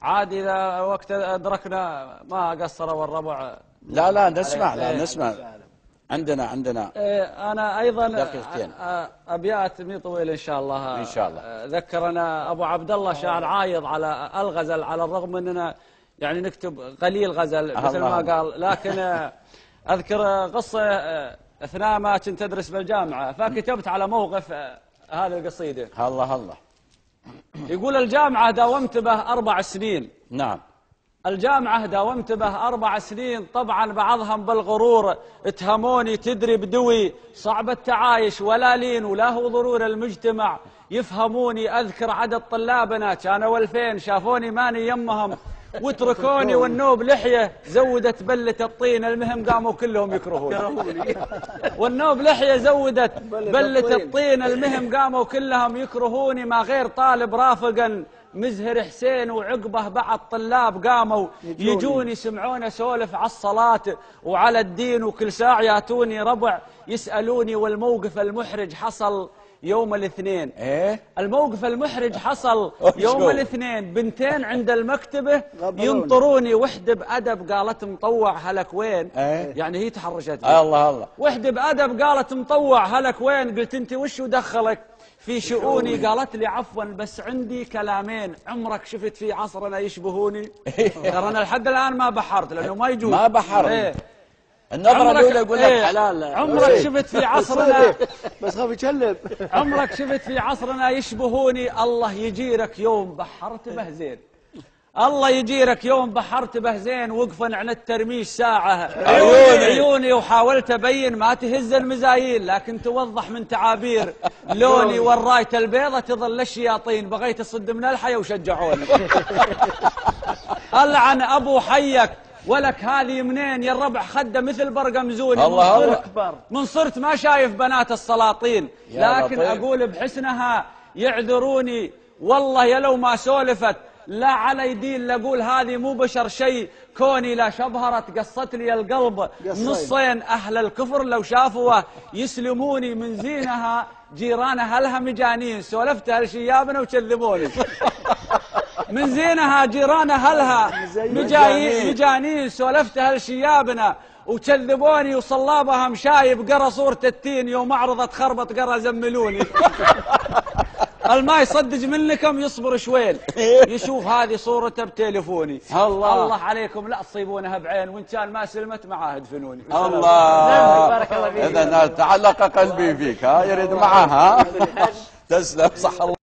عاد إذا وقت أدركنا ما قصر والربع. لا نسمع، لا نسمع. عندنا أنا أيضا دقيقتين. أبيات مي طويل إن شاء الله. إن شاء الله. ذكرنا أبو عبد الله شاعر عايض على الغزل، على الرغم أننا يعني نكتب قليل غزل مثل ما قال، لكن أذكر قصة أثناء ما كنت أدرس بالجامعة، فكتبت على موقف هذه القصيدة. الله. يقول: الجامعة داومت به 4 سنين. نعم. الجامعة داومت به 4 سنين، طبعا بعضهم بالغرور اتهموني تدري بدوي، صعب التعايش ولا لين ولا هو ضرور المجتمع يفهموني. أذكر عدد طلابنا كانوا 2000، شافوني ماني يمهم وتركوني، والنوب لحية زودت بلة الطين، المهم قاموا كلهم يكرهوني. والنوب لحية زودت بلة الطين، المهم قاموا كلهم يكرهوني. ما غير طالب رافقا مزهر حسين وعقبه بعض طلاب قاموا يجوني يسمعون اسولف على الصلاة وعلى الدين، وكل ساعة ياتوني ربع يسألوني. والموقف المحرج حصل يوم الاثنين. الموقف المحرج حصل يوم الاثنين، بنتين عند المكتبة ينطروني، وحدة بأدب قالت مطوع هلك وين؟ يعني هي تحرجت. الله. وحدة بأدب قالت مطوع هلك وين؟ قلت انت وش دخلك في شؤوني؟ قالت لي عفوا بس عندي كلامين، عمرك شفت في عصرنا يشبهوني؟ ترى انا لحد الان ما بحرت لانه ما يجوز. ما بحر. النظرة الأولى يقول لك حلال. عمرك شفت في عصرنا بس خاف يتشلب. عمرك شفت في عصرنا يشبهوني؟ الله يجيرك يوم بحرت به زين، الله يجيرك يوم بحرت به زين. وقفا عن الترميش ساعة عيوني وحاولت أبين ما تهز المزايين، لكن توضح من تعابير لوني والراية البيضة تظل الشياطين. بغيت أصد من الحياة وشجعوني. ألعن أبو حيك ولك هذه منين يا الربع خده مثل برقمزوني. الله من صرت ما شايف بنات السلاطين، لكن أقول بحسنها يعذروني. والله يا لو ما سولفت لا على دين لأقول هذه مو بشر شيء، كوني لا شبهرت قصت لي القلب نصين. أهل الكفر لو شافوه يسلموني، من زينها جيرانها لها مجانين، سولفتها لشيابنا وكذبوني. من زينها جيرانها لها مجانين، سولفتها لشيابنا وكذبوني. وصلابها مشايب قرا صورة التين، يوم عرضت خربط قرا زملوني. الما يصدق منكم يصبر شوين يشوف هذه صورته بتليفوني. الله عليكم لا تصيبونها بعين، وان كان ما سلمت معاه ادفنوني. الله. اذا تعلق قلبي فيك، يريد معها. تسلم، صح الله.